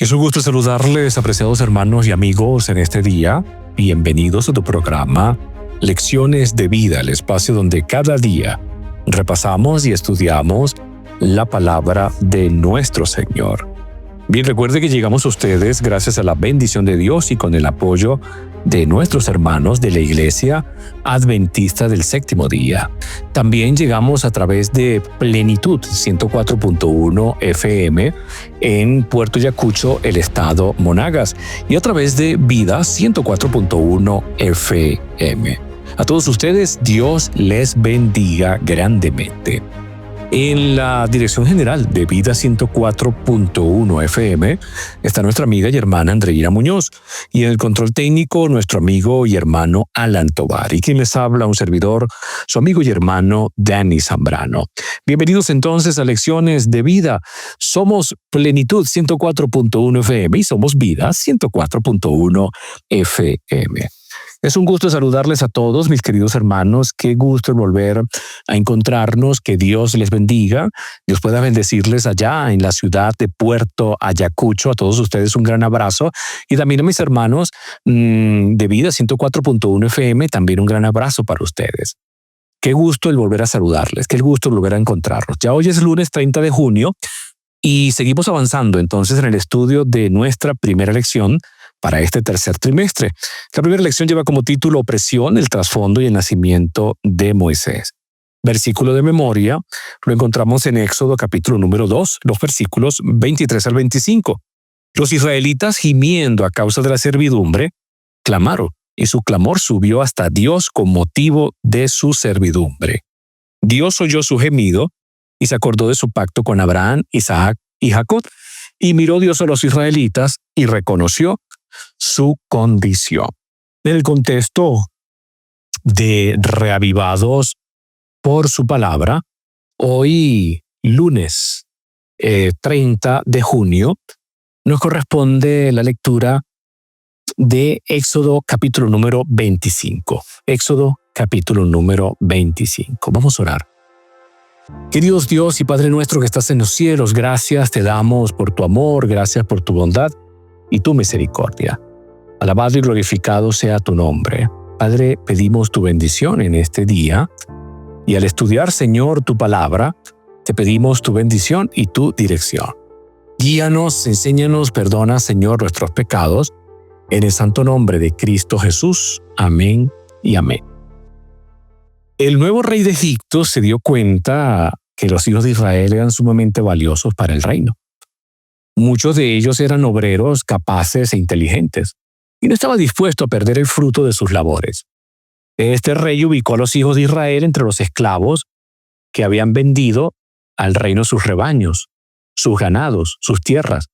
Es un gusto saludarles, apreciados hermanos y amigos, en este día. Bienvenidos a tu programa Lecciones de Vida, el espacio donde cada día repasamos y estudiamos la palabra de nuestro Señor. Bien, recuerde que llegamos a ustedes gracias a la bendición de Dios y con el apoyo de nuestros hermanos de la Iglesia Adventista del Séptimo Día. También llegamos a través de Plenitud 104.1 FM en Puerto Ayacucho, el estado Monagas, y a través de Vida 104.1 FM. A todos ustedes, Dios les bendiga grandemente. En la dirección general de Vida 104.1 FM está nuestra amiga y hermana Andreina Muñoz, y en el control técnico nuestro amigo y hermano Alan Tovar, y quien les habla, un servidor, su amigo y hermano Dani Zambrano. Bienvenidos entonces a Lecciones de Vida. Somos Plenitud 104.1 FM y somos Vida 104.1 FM. Es un gusto saludarles a todos, mis queridos hermanos. Qué gusto volver a encontrarnos. Que Dios les bendiga. Dios pueda bendecirles allá en la ciudad de Puerto Ayacucho. A todos ustedes un gran abrazo. Y también a mis hermanos de Vida 104.1 FM, también un gran abrazo para ustedes. Qué gusto el volver a saludarles. Qué gusto el volver a encontrarnos. Ya hoy es lunes 30 de junio y seguimos avanzando entonces en el estudio de nuestra primera lección para este tercer trimestre. La primera lección lleva como título Opresión, el trasfondo y el nacimiento de Moisés. Versículo de memoria lo encontramos en Éxodo capítulo número 2, los versículos 23 al 25. Los israelitas, gimiendo a causa de la servidumbre, clamaron, y su clamor subió hasta Dios con motivo de su servidumbre. Dios oyó su gemido y se acordó de su pacto con Abraham, Isaac y Jacob, y miró Dios a los israelitas y reconoció su condición. En el contexto de reavivados por su palabra, hoy lunes 30 de junio nos corresponde la lectura de Éxodo capítulo número 25. Éxodo capítulo número 25. Vamos a orar. Queridos Dios y Padre nuestro que estás en los cielos, gracias te damos por tu amor, gracias por tu bondad y tu misericordia. Alabado y glorificado sea tu nombre. Padre, pedimos tu bendición en este día, y al estudiar, Señor, tu palabra, te pedimos tu bendición y tu dirección. Guíanos, enséñanos, perdona, Señor, nuestros pecados, en el santo nombre de Cristo Jesús. Amén y amén. El nuevo rey de Egipto se dio cuenta que los hijos de Israel eran sumamente valiosos para el reino. Muchos de ellos eran obreros capaces e inteligentes, y no estaba dispuesto a perder el fruto de sus labores. Este rey ubicó a los hijos de Israel entre los esclavos que habían vendido al reino sus rebaños, sus ganados, sus tierras,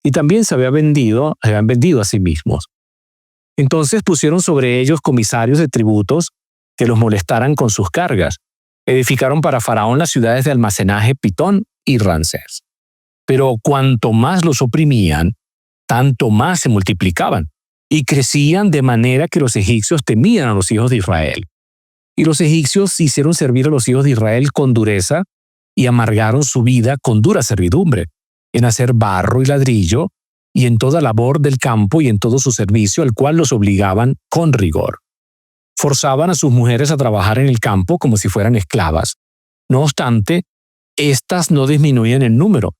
y también se habían vendido a sí mismos. Entonces pusieron sobre ellos comisarios de tributos que los molestaran con sus cargas. Edificaron para Faraón las ciudades de almacenaje Pitón y Ramsés. Pero cuanto más los oprimían, tanto más se multiplicaban y crecían de manera que los egipcios temían a los hijos de Israel. Y los egipcios hicieron servir a los hijos de Israel con dureza y amargaron su vida con dura servidumbre, en hacer barro y ladrillo, y en toda labor del campo y en todo su servicio, al cual los obligaban con rigor. Forzaban a sus mujeres a trabajar en el campo como si fueran esclavas. No obstante, éstas no disminuían en número.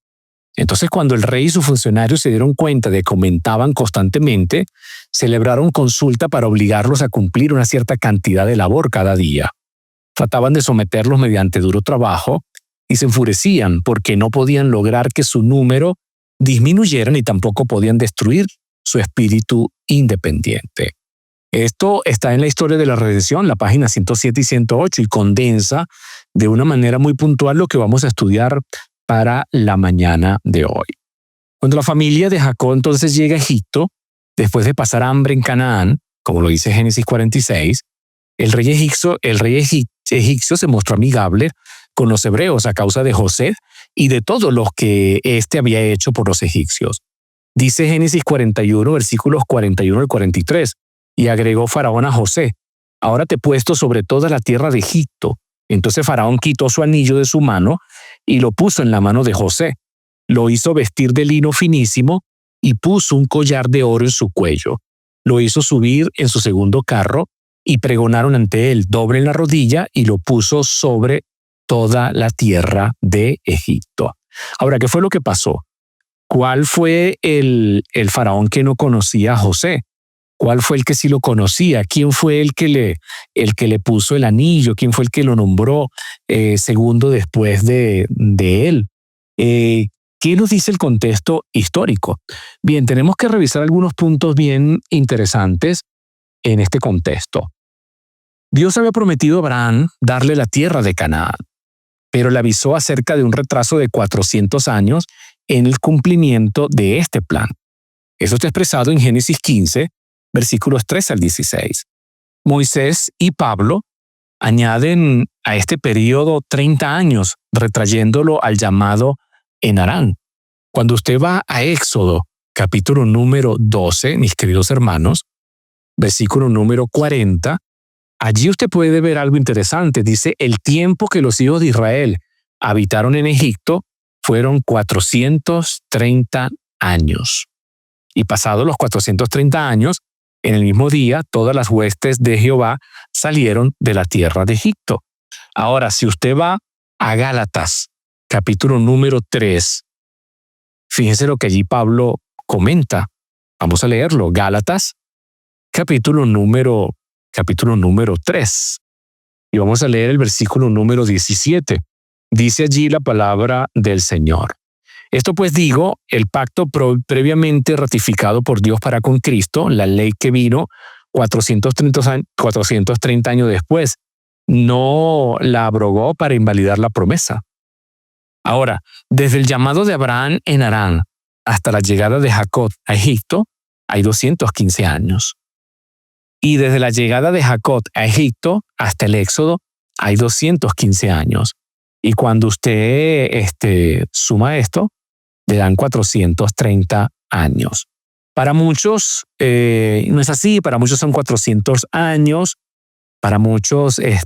Entonces, cuando el rey y sus funcionarios se dieron cuenta de que aumentaban constantemente, celebraron consulta para obligarlos a cumplir una cierta cantidad de labor cada día. Trataban de someterlos mediante duro trabajo y se enfurecían porque no podían lograr que su número disminuyera ni tampoco podían destruir su espíritu independiente. Esto está en la historia de la redención, la página 107 y 108, y condensa de una manera muy puntual lo que vamos a estudiar para la mañana de hoy. Cuando la familia de Jacob entonces llega a Egipto, después de pasar hambre en Canaán, como lo dice Génesis 46, el rey egipcio se mostró amigable con los hebreos a causa de José y de todo lo que éste había hecho por los egipcios. Dice Génesis 41, versículos 41 al 43, y agregó Faraón a José: ahora te he puesto sobre toda la tierra de Egipto. Entonces Faraón quitó su anillo de su mano y lo puso en la mano de José. Lo hizo vestir de lino finísimo y puso un collar de oro en su cuello. Lo hizo subir en su segundo carro y pregonaron ante él: doblen la rodilla, y lo puso sobre toda la tierra de Egipto. Ahora, ¿qué fue lo que pasó? ¿Cuál fue el faraón que no conocía a José? ¿Cuál fue el que sí lo conocía? ¿Quién fue el que le puso el anillo? ¿Quién fue el que lo nombró segundo después de él? ¿Qué nos dice el contexto histórico? Bien, tenemos que revisar algunos puntos bien interesantes en este contexto. Dios había prometido a Abraham darle la tierra de Canaán, pero le avisó acerca de un retraso de 400 años en el cumplimiento de este plan. Eso está expresado en Génesis 15, versículos 3 al 16. Moisés y Pablo añaden a este periodo 30 años, retrayéndolo al llamado en Harán. Cuando usted va a Éxodo, capítulo número 12, mis queridos hermanos, versículo número 40, allí usted puede ver algo interesante. Dice: el tiempo que los hijos de Israel habitaron en Egipto fueron 430 años. Y pasados los 430 años, en el mismo día, todas las huestes de Jehová salieron de la tierra de Egipto. Ahora, si usted va a Gálatas, capítulo número 3, fíjense lo que allí Pablo comenta. Vamos a leerlo. Gálatas, capítulo número 3. Y vamos a leer el versículo número 17. Dice allí la palabra del Señor: esto pues digo, el pacto previamente ratificado por Dios para con Cristo, la ley que vino 430 años después, no la abrogó para invalidar la promesa. Ahora, desde el llamado de Abraham en Harán hasta la llegada de Jacob a Egipto, hay 215 años. Y desde la llegada de Jacob a Egipto hasta el Éxodo, hay 215 años. Y cuando usted suma esto, le dan 430 años. Para muchos no es así, para muchos son 400 años, para muchos se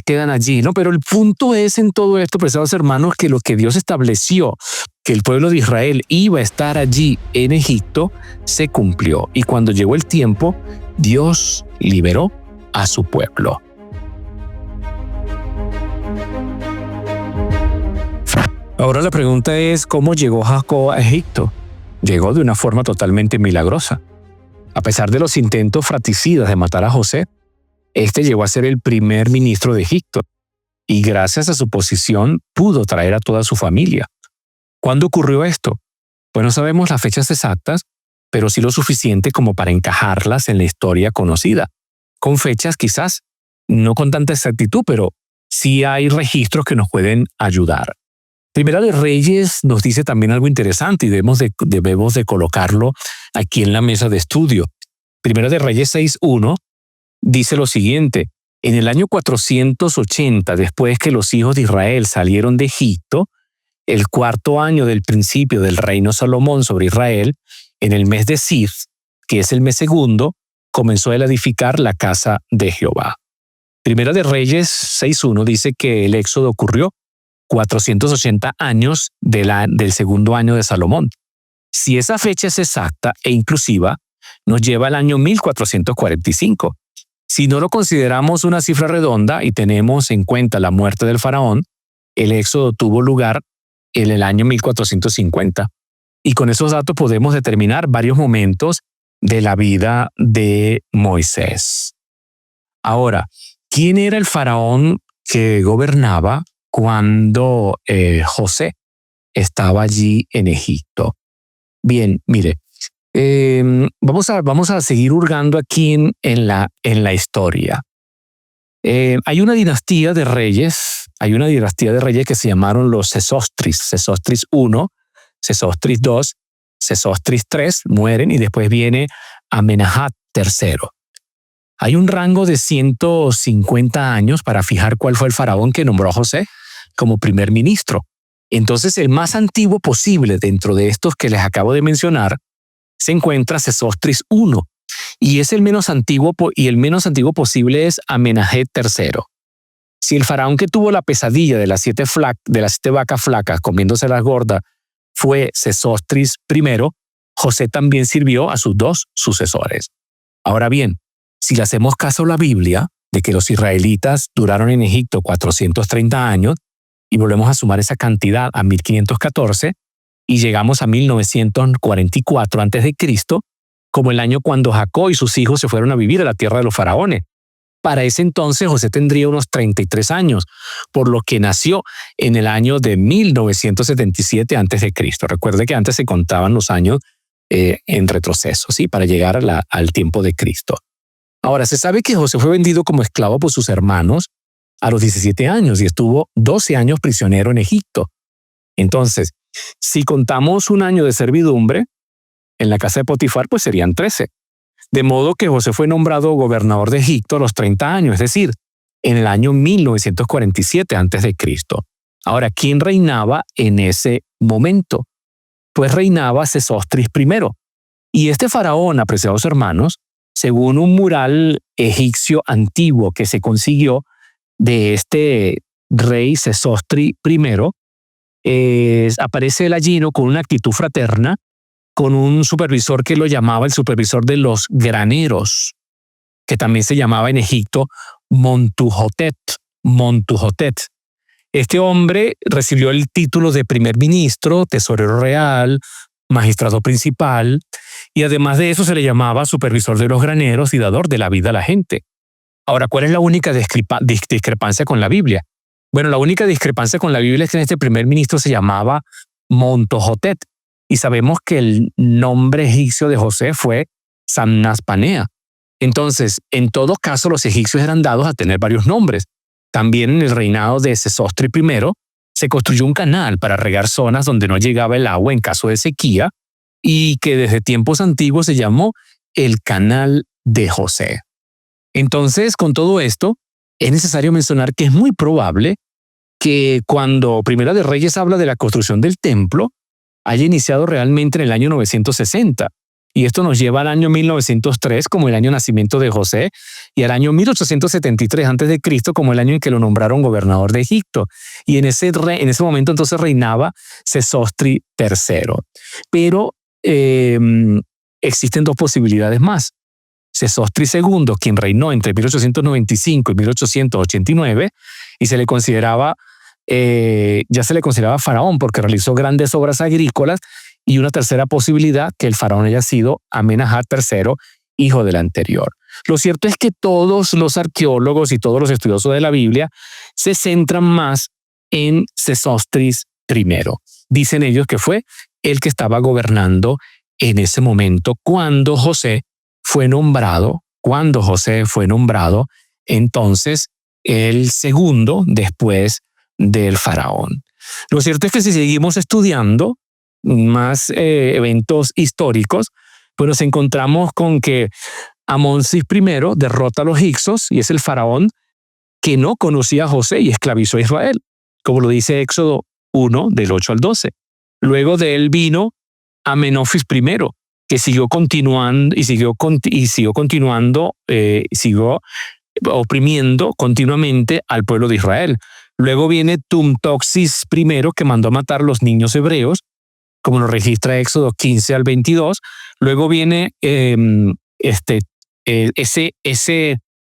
quedan allí, ¿no? Pero el punto es en todo esto, preciados hermanos, que lo que Dios estableció, que el pueblo de Israel iba a estar allí en Egipto, se cumplió. Y cuando llegó el tiempo, Dios liberó a su pueblo. Ahora la pregunta es: ¿cómo llegó Jacob a Egipto? Llegó de una forma totalmente milagrosa. A pesar de los intentos fratricidas de matar a José, este llegó a ser el primer ministro de Egipto y gracias a su posición pudo traer a toda su familia. ¿Cuándo ocurrió esto? Pues no sabemos las fechas exactas, pero sí lo suficiente como para encajarlas en la historia conocida, con fechas quizás no con tanta exactitud, pero sí hay registros que nos pueden ayudar. Primera de Reyes nos dice también algo interesante y debemos de colocarlo aquí en la mesa de estudio. Primera de Reyes 6:1 dice lo siguiente: en el año 480, después que los hijos de Israel salieron de Egipto, el cuarto año del principio del reino Salomón sobre Israel, en el mes de Siv, que es el mes segundo, comenzó él a edificar la casa de Jehová. Primera de Reyes 6:1 dice que el éxodo ocurrió 480 años del segundo año de Salomón. Si esa fecha es exacta e inclusiva, nos lleva al año 1445. Si no lo consideramos una cifra redonda y tenemos en cuenta la muerte del faraón, el éxodo tuvo lugar en el año 1450. Y con esos datos podemos determinar varios momentos de la vida de Moisés. Ahora, ¿quién era el faraón que gobernaba cuando José estaba allí en Egipto? Bien, mire, vamos a seguir hurgando aquí en la historia. Hay una dinastía de reyes que se llamaron los Sesostris. Sesostris I, Sesostris II, Sesostris III mueren y después viene Amenahat III. Hay un rango de 150 años para fijar cuál fue el faraón que nombró a José como primer ministro. Entonces, el más antiguo posible dentro de estos que les acabo de mencionar se encuentra Sesostris I, y es el menos antiguo, y el menos antiguo posible es Amenahet III. Si el faraón que tuvo la pesadilla de las 7 vacas flacas comiéndose las gordas fue Sesostris I, José también sirvió a sus dos sucesores. Ahora bien, si le hacemos caso a la Biblia, de que los israelitas duraron en Egipto 430 años, y volvemos a sumar esa cantidad a 1514, y llegamos a 1944 a.C., como el año cuando Jacob y sus hijos se fueron a vivir a la tierra de los faraones. Para ese entonces José tendría unos 33 años, por lo que nació en el año de 1977 a.C. Recuerde que antes se contaban los años en retroceso, ¿sí? Para llegar al tiempo de Cristo. Ahora, se sabe que José fue vendido como esclavo por sus hermanos a los 17 años y estuvo 12 años prisionero en Egipto. Entonces, si contamos un año de servidumbre en la casa de Potifar, pues serían 13. De modo que José fue nombrado gobernador de Egipto a los 30 años, es decir, en el año 1947 a.C. Ahora, ¿quién reinaba en ese momento? Pues reinaba Sesostris I. Y este faraón, apreciados hermanos, según un mural egipcio antiguo que se consiguió de este rey Sesostris I, aparece él allí, ¿no?, con una actitud fraterna, con un supervisor que lo llamaba el supervisor de los graneros, que también se llamaba en Egipto Montuhotep. Este hombre recibió el título de primer ministro, tesorero real, magistrado principal, y además de eso se le llamaba supervisor de los graneros y dador de la vida a la gente. Ahora, ¿cuál es la única discrepancia con la Biblia? Bueno, la única discrepancia con la Biblia es que este primer ministro se llamaba Montuhotep, y sabemos que el nombre egipcio de José fue Samnaspanea. Entonces, en todo caso, los egipcios eran dados a tener varios nombres. También en el reinado de Sesostris I se construyó un canal para regar zonas donde no llegaba el agua en caso de sequía y que desde tiempos antiguos se llamó el Canal de José. Entonces, con todo esto, es necesario mencionar que es muy probable que cuando Primera de Reyes habla de la construcción del templo, haya iniciado realmente en el año 960. Y esto nos lleva al año 1903 como el año de nacimiento de José y al año 1873 a.C. como el año en que lo nombraron gobernador de Egipto. Y en ese momento entonces reinaba Sesostris III. Pero existen dos posibilidades más. Sesostris II, quien reinó entre 1895 y 1889, y ya se le consideraba faraón porque realizó grandes obras agrícolas, y una tercera posibilidad, que el faraón haya sido Amenemhat III, hijo del anterior. Lo cierto es que todos los arqueólogos y todos los estudiosos de la Biblia se centran más en Sesostris I. Dicen ellos que fue el que estaba gobernando en ese momento cuando José fue nombrado, entonces el segundo después del faraón. Lo cierto es que si seguimos estudiando más eventos históricos, pues nos encontramos con que Amonsis I derrota a los hicsos y es el faraón que no conocía a José y esclavizó a Israel, como lo dice Éxodo 1 del 8 al 12. Luego de él vino Amenofis I, que siguió oprimiendo continuamente al pueblo de Israel. Luego viene Tumtoxis I, que mandó a matar a los niños hebreos, como lo registra Éxodo 15 al 22. Luego viene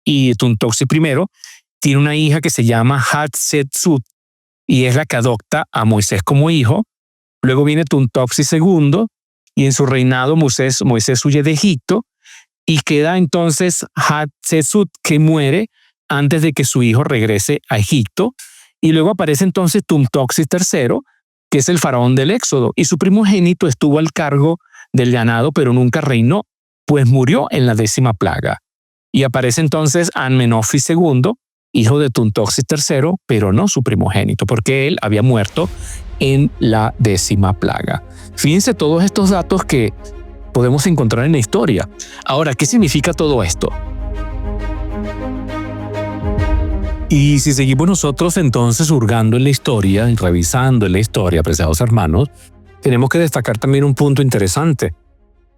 y Tumtoxis I tiene una hija que se llama Hatshepsut y es la que adopta a Moisés como hijo. Luego viene Tumtoxis II y en su reinado Moisés huye de Egipto y queda entonces Hatshepsut, que muere antes de que su hijo regrese a Egipto. Y luego aparece entonces Tumtoxis III, que es el faraón del Éxodo, y su primogénito estuvo al cargo del ganado, pero nunca reinó, pues murió en la 10ª plaga. Y aparece entonces Amenofis II, hijo de Tumtoxis III, pero no su primogénito, porque él había muerto en la 10ª plaga. Fíjense todos estos datos que podemos encontrar en la historia. Ahora, ¿qué significa todo esto? Y si seguimos nosotros entonces hurgando en la historia y revisando en la historia, apreciados hermanos, tenemos que destacar también un punto interesante.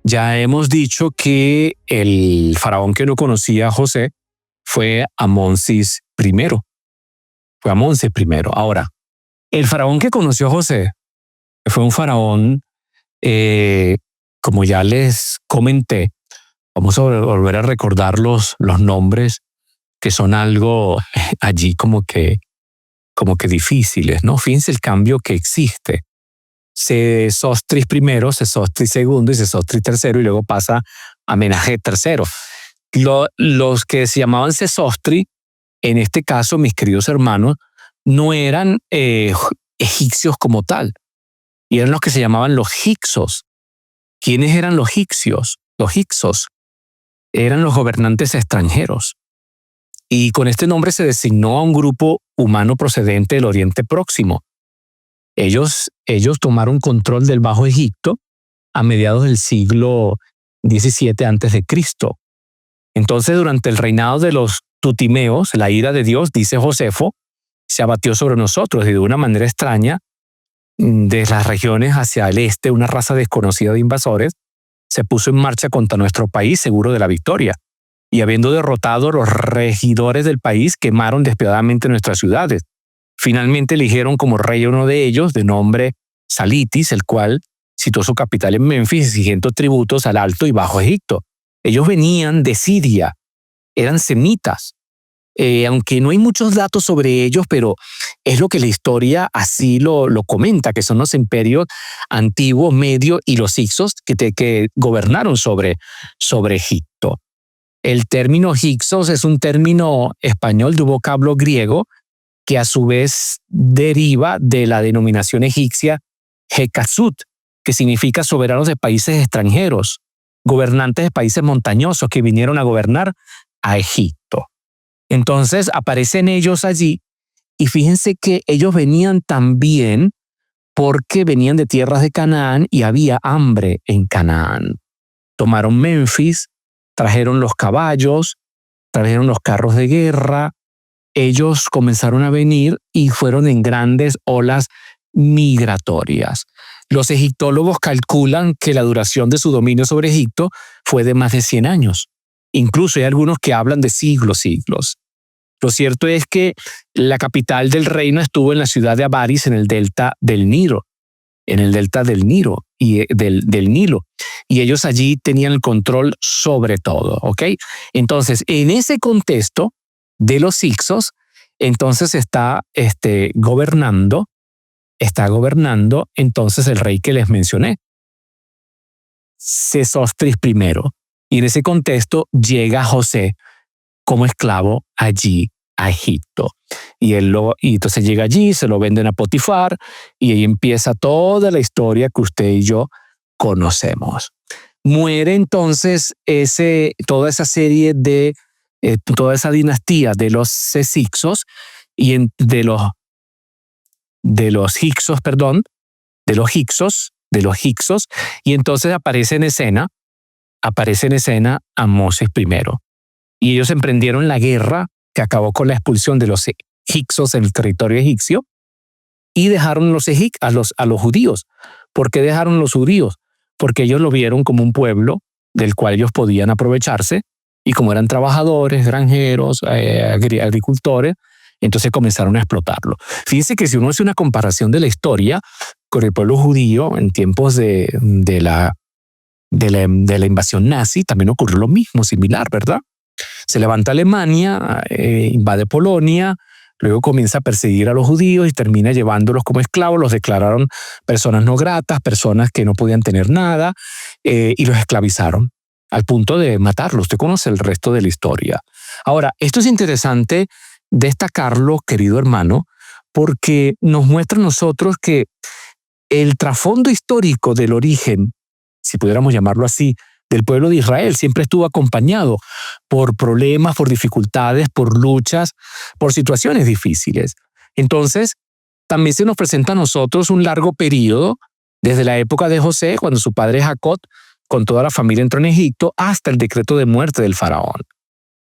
Ya hemos dicho que el faraón que no conocía a José fue Amonsis I. Ahora, el faraón que conoció a José Fue un faraón, como ya les comenté, vamos a volver a recordar los nombres que son algo allí como que difíciles, ¿no? Fíjense el cambio que existe. Sesostris primero, Sesostris segundo y Sesostris tercero, y luego pasa a Amenhotep tercero. Los que se llamaban Sesostris, en este caso, mis queridos hermanos, no eran egipcios como tal, y eran los que se llamaban los hicsos. ¿Quiénes eran los hicsos? Los hicsos eran los gobernantes extranjeros. Y con este nombre se designó a un grupo humano procedente del Oriente Próximo. Ellos tomaron control del Bajo Egipto a mediados del siglo XVII a.C. Entonces, durante el reinado de los Tutimeos, la ira de Dios, dice Josefo, se abatió sobre nosotros y de una manera extraña, desde las regiones hacia el este, una raza desconocida de invasores se puso en marcha contra nuestro país seguro de la victoria. Y habiendo derrotado a los regidores del país, quemaron despiadadamente nuestras ciudades. Finalmente eligieron como rey a uno de ellos, de nombre Salitis, el cual situó su capital en Memphis, exigiendo tributos al Alto y Bajo Egipto. Ellos venían de Siria, eran semitas. Aunque no hay muchos datos sobre ellos, pero es lo que la historia así lo comenta, que son los imperios antiguos, medio y los hicsos que gobernaron sobre Egipto. El término hicsos es un término español de un vocablo griego que a su vez deriva de la denominación egipcia Hekasut, que significa soberanos de países extranjeros, gobernantes de países montañosos que vinieron a gobernar a Egipto. Entonces aparecen ellos allí y fíjense que ellos venían también porque venían de tierras de Canaán y había hambre en Canaán. Tomaron Memphis, trajeron los caballos, trajeron los carros de guerra. Ellos comenzaron a venir y fueron en grandes olas migratorias. Los egiptólogos calculan que la duración de su dominio sobre Egipto fue de más de 100 años. Incluso hay algunos que hablan de siglos. Lo cierto es que la capital del reino estuvo en la ciudad de Avaris, en el delta del Nilo, del Nilo. Y ellos allí tenían el control sobre todo, ¿ok? Entonces, en ese contexto de los hicsos, entonces está gobernando entonces el rey que les mencioné, Sesostris primero. Y en ese contexto llega José como esclavo allí a Egipto. Y entonces llega allí, se lo venden a Potifar y ahí empieza toda la historia que usted y yo conocemos. Muere entonces toda esa serie de toda esa dinastía de los hicsos y de los hicsos, y entonces aparece en escena Amosis I. Y ellos emprendieron la guerra que acabó con la expulsión de los hicsos en el territorio egipcio y dejaron a los judíos. ¿Por qué dejaron los judíos? Porque ellos lo vieron como un pueblo del cual ellos podían aprovecharse y como eran trabajadores, granjeros, agricultores, entonces comenzaron a explotarlo. Fíjense que si uno hace una comparación de la historia con el pueblo judío en tiempos de la invasión nazi, también ocurrió lo mismo, similar, ¿verdad? Se levanta Alemania, invade Polonia, luego comienza a perseguir a los judíos y termina llevándolos como esclavos. Los declararon personas no gratas, personas que no podían tener nada, y los esclavizaron al punto de matarlos. Usted conoce el resto de la historia. Ahora, esto es interesante destacarlo, querido hermano, porque nos muestra a nosotros que el trasfondo histórico del origen, si pudiéramos llamarlo así, del pueblo de Israel siempre estuvo acompañado por problemas, por dificultades, por luchas, por situaciones difíciles. Entonces, también se nos presenta a nosotros un largo periodo, desde la época de José, cuando su padre Jacob, con toda la familia entró en Egipto, hasta el decreto de muerte del faraón.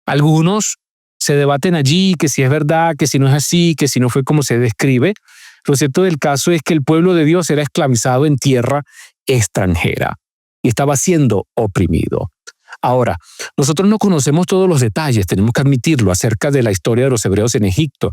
Algunos se debaten allí que si es verdad, que si no es así, que si no fue como se describe. Lo cierto del caso es que el pueblo de Dios era esclavizado en tierra extranjera y estaba siendo oprimido. Ahora, nosotros no conocemos todos los detalles, tenemos que admitirlo, acerca de la historia de los hebreos en Egipto.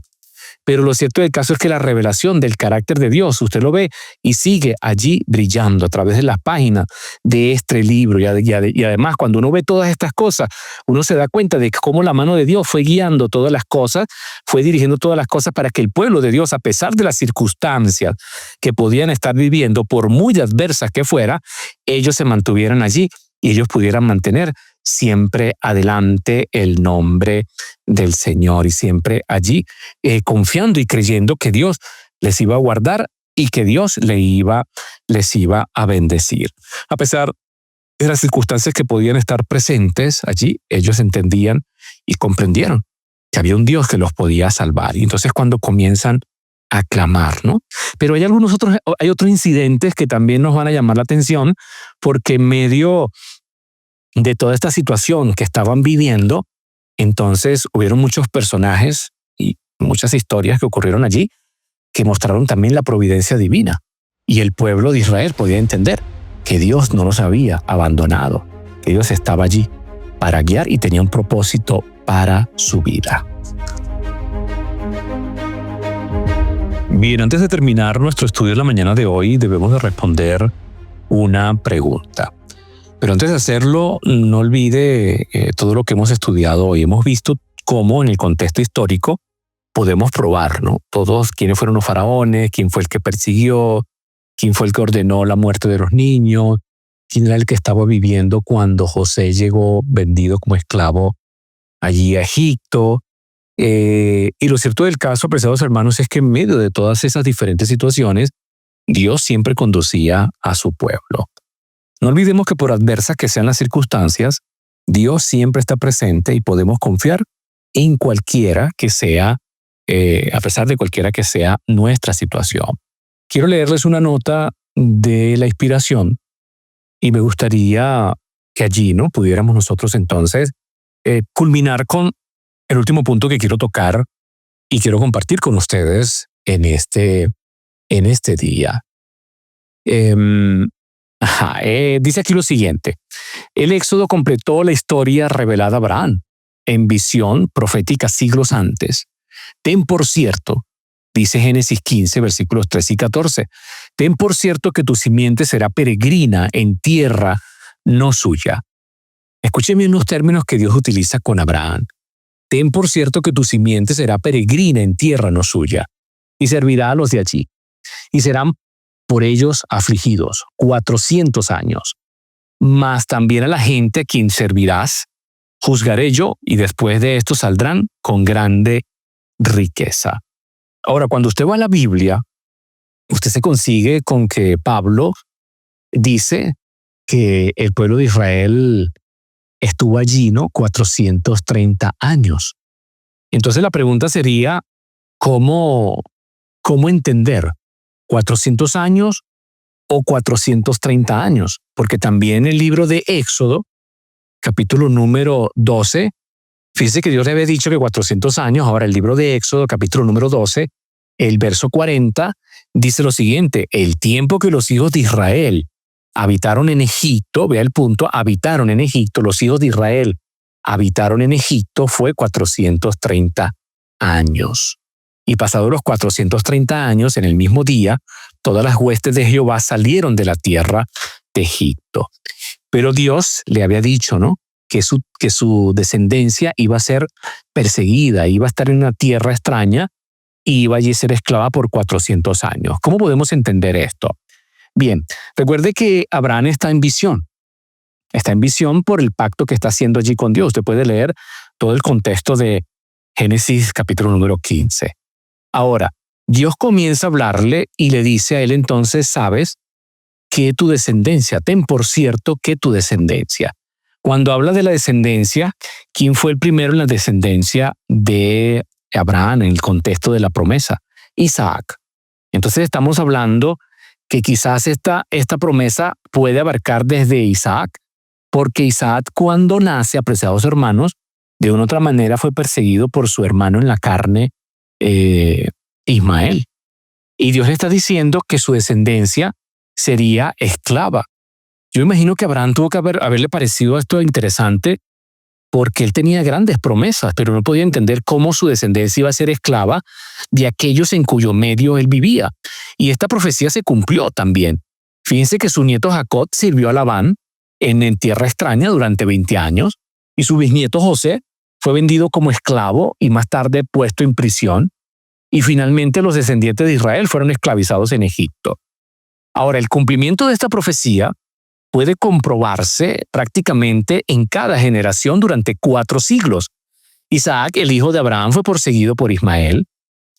Pero lo cierto del caso es que la revelación del carácter de Dios, usted lo ve y sigue allí brillando a través de las páginas de este libro. Y además, cuando uno ve todas estas cosas, uno se da cuenta de cómo la mano de Dios fue guiando todas las cosas, fue dirigiendo todas las cosas para que el pueblo de Dios, a pesar de las circunstancias que podían estar viviendo, por muy adversas que fuera, ellos se mantuvieran allí y ellos pudieran mantener siempre adelante el nombre del Señor y siempre allí confiando y creyendo que Dios les iba a guardar y que Dios les iba a bendecir. A pesar de las circunstancias que podían estar presentes allí, ellos entendían y comprendieron que había un Dios que los podía salvar. Y entonces cuando comienzan a clamar, ¿no? Pero hay otros incidentes que también nos van a llamar la atención, porque en medio de toda esta situación que estaban viviendo, entonces hubieron muchos personajes y muchas historias que ocurrieron allí que mostraron también la providencia divina. Y el pueblo de Israel podía entender que Dios no los había abandonado, que Dios estaba allí para guiar y tenía un propósito para su vida. Bien, antes de terminar nuestro estudio de la mañana de hoy, debemos de responder una pregunta. Pero antes de hacerlo, no olvide todo lo que hemos estudiado hoy. Hemos visto cómo en el contexto histórico podemos probar, ¿no? Todos quiénes fueron los faraones, quién fue el que persiguió, quién fue el que ordenó la muerte de los niños, quién era el que estaba viviendo cuando José llegó vendido como esclavo allí a Egipto. Y lo cierto del caso, apreciados hermanos, es que en medio de todas esas diferentes situaciones, Dios siempre conducía a su pueblo. No olvidemos que por adversas que sean las circunstancias, Dios siempre está presente y podemos confiar en cualquiera que sea, a pesar de cualquiera que sea nuestra situación. Quiero leerles una nota de la inspiración y me gustaría que allí, ¿no?, pudiéramos nosotros entonces culminar con el último punto que quiero tocar y quiero compartir con ustedes en este día. Dice aquí lo siguiente: el Éxodo completó la historia revelada a Abraham en visión profética siglos antes. Ten por cierto, dice Génesis 15, versículos 13 y 14, ten por cierto que tu simiente será peregrina en tierra no suya. Escúcheme unos términos que Dios utiliza con Abraham. Ten por cierto que tu simiente será peregrina en tierra no suya, y servirá a los de allí, y serán por ellos afligidos 400 años. Mas también a la gente a quien servirás, juzgaré yo, y después de esto saldrán con grande riqueza. Ahora, cuando usted va a la Biblia, usted se consigue con que Pablo dice que el pueblo de Israel estuvo allí, ¿no?, 430 años. Entonces la pregunta sería, ¿cómo entender 400 años o 430 años? Porque también el libro de Éxodo, capítulo número 12, fíjese que Dios le había dicho que 400 años. Ahora el libro de Éxodo, capítulo número 12, el verso 40, dice lo siguiente: el tiempo que los hijos de Israel habitaron en Egipto, vea el punto, habitaron en Egipto, los hijos de Israel habitaron en Egipto fue 430 años. Y pasados los 430 años, en el mismo día, todas las huestes de Jehová salieron de la tierra de Egipto. Pero Dios le había dicho, ¿no?, que su descendencia iba a ser perseguida, iba a estar en una tierra extraña y iba allí a ser esclava por 400 años. ¿Cómo podemos entender esto? Bien, recuerde que Abraham está en visión. Está en visión por el pacto que está haciendo allí con Dios. Usted puede leer todo el contexto de Génesis capítulo número 15. Ahora, Dios comienza a hablarle y le dice a él entonces, sabes que tu descendencia, ten por cierto que tu descendencia. Cuando habla de la descendencia, ¿quién fue el primero en la descendencia de Abraham en el contexto de la promesa? Isaac. Entonces estamos hablando que quizás esta promesa puede abarcar desde Isaac, porque Isaac, cuando nace, apreciados hermanos, de una u otra manera fue perseguido por su hermano en la carne, Ismael. Y Dios le está diciendo que su descendencia sería esclava. Yo imagino que a Abraham tuvo que haberle parecido esto interesante, porque él tenía grandes promesas, pero no podía entender cómo su descendencia iba a ser esclava de aquellos en cuyo medio él vivía. Y esta profecía se cumplió también. Fíjense que su nieto Jacob sirvió a Labán en tierra extraña durante 20 años, y su bisnieto José fue vendido como esclavo y más tarde puesto en prisión, y finalmente los descendientes de Israel fueron esclavizados en Egipto. Ahora, el cumplimiento de esta profecía puede comprobarse prácticamente en cada generación durante 4 siglos. Isaac, el hijo de Abraham, fue perseguido por Ismael,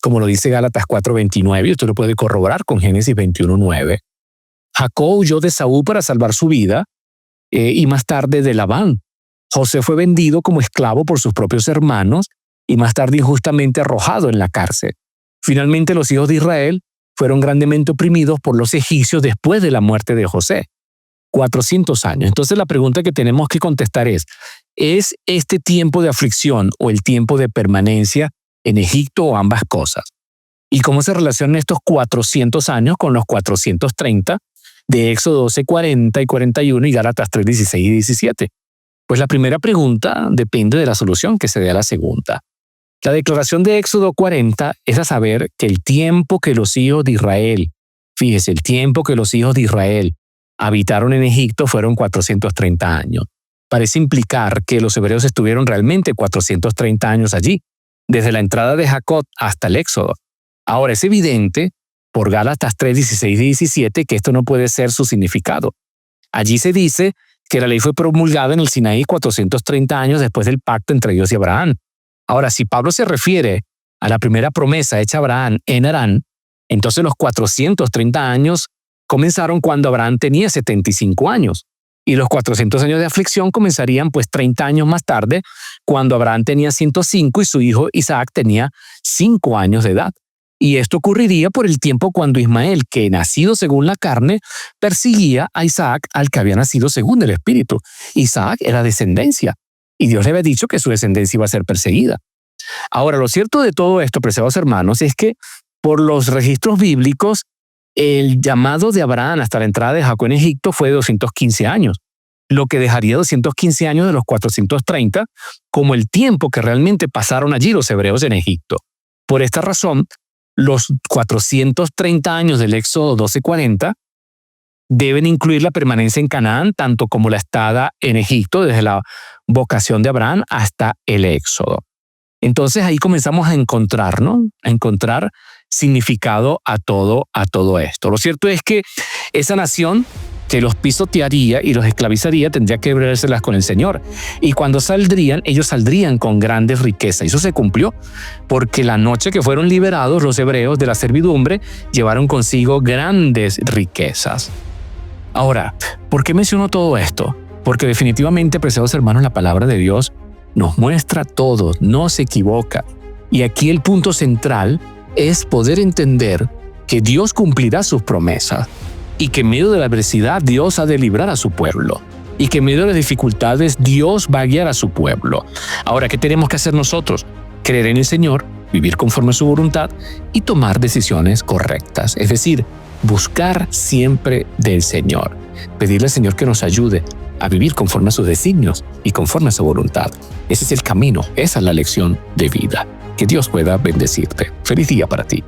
como lo dice Gálatas 4:29, y usted lo puede corroborar con Génesis 21:9. Jacob huyó de Saúl para salvar su vida, y más tarde de Labán. José fue vendido como esclavo por sus propios hermanos y más tarde injustamente arrojado en la cárcel. Finalmente, los hijos de Israel fueron grandemente oprimidos por los egipcios después de la muerte de José. 400 años. Entonces la pregunta que tenemos que contestar ¿es este tiempo de aflicción o el tiempo de permanencia en Egipto o ambas cosas? ¿Y cómo se relacionan estos 400 años con los 430 de Éxodo 12, 40 y 41 y Gálatas 3, 16 y 17? Pues la primera pregunta depende de la solución que se dé a la segunda. La declaración de Éxodo 40 es a saber que el tiempo que los hijos de Israel, fíjese, el tiempo que los hijos de Israel habitaron en Egipto fueron 430 años. Parece implicar que los hebreos estuvieron realmente 430 años allí, desde la entrada de Jacob hasta el Éxodo. Ahora es evidente, por Gálatas 3, 16 y 17, que esto no puede ser su significado. Allí se dice que la ley fue promulgada en el Sinaí 430 años después del pacto entre Dios y Abraham. Ahora, si Pablo se refiere a la primera promesa hecha a Abraham en Harán, entonces los 430 años comenzaron cuando Abraham tenía 75 años. Y los 400 años de aflicción comenzarían pues 30 años más tarde, cuando Abraham tenía 105 y su hijo Isaac tenía 5 años de edad. Y esto ocurriría por el tiempo cuando Ismael, que nacido según la carne, perseguía a Isaac al que había nacido según el Espíritu. Isaac era descendencia, y Dios le había dicho que su descendencia iba a ser perseguida. Ahora, lo cierto de todo esto, preciados hermanos, es que por los registros bíblicos, el llamado de Abraham hasta la entrada de Jacob en Egipto fue de 215 años, lo que dejaría 215 años de los 430 como el tiempo que realmente pasaron allí los hebreos en Egipto. Por esta razón, los 430 años del Éxodo 12:40 deben incluir la permanencia en Canaán, tanto como la estada en Egipto, desde la vocación de Abraham hasta el Éxodo. Entonces ahí comenzamos a encontrar significado a todo esto. Lo cierto es que esa nación que los pisotearía y los esclavizaría tendría que verselas con el Señor. Y cuando saldrían, ellos saldrían con grandes riquezas. Y eso se cumplió, porque la noche que fueron liberados los hebreos de la servidumbre, llevaron consigo grandes riquezas. Ahora, ¿por qué menciono todo esto? Porque definitivamente, preciados hermanos, la palabra de Dios nos muestra todo, no se equivoca. Y aquí el punto central es poder entender que Dios cumplirá sus promesas y que en medio de la adversidad Dios ha de librar a su pueblo y que en medio de las dificultades Dios va a guiar a su pueblo. Ahora, ¿qué tenemos que hacer nosotros? Creer en el Señor, vivir conforme a su voluntad y tomar decisiones correctas. Es decir, buscar siempre del Señor. Pedirle al Señor que nos ayude a vivir conforme a sus designios y conforme a su voluntad. Ese es el camino, esa es la lección de vida. Que Dios pueda bendecirte. Feliz día para ti.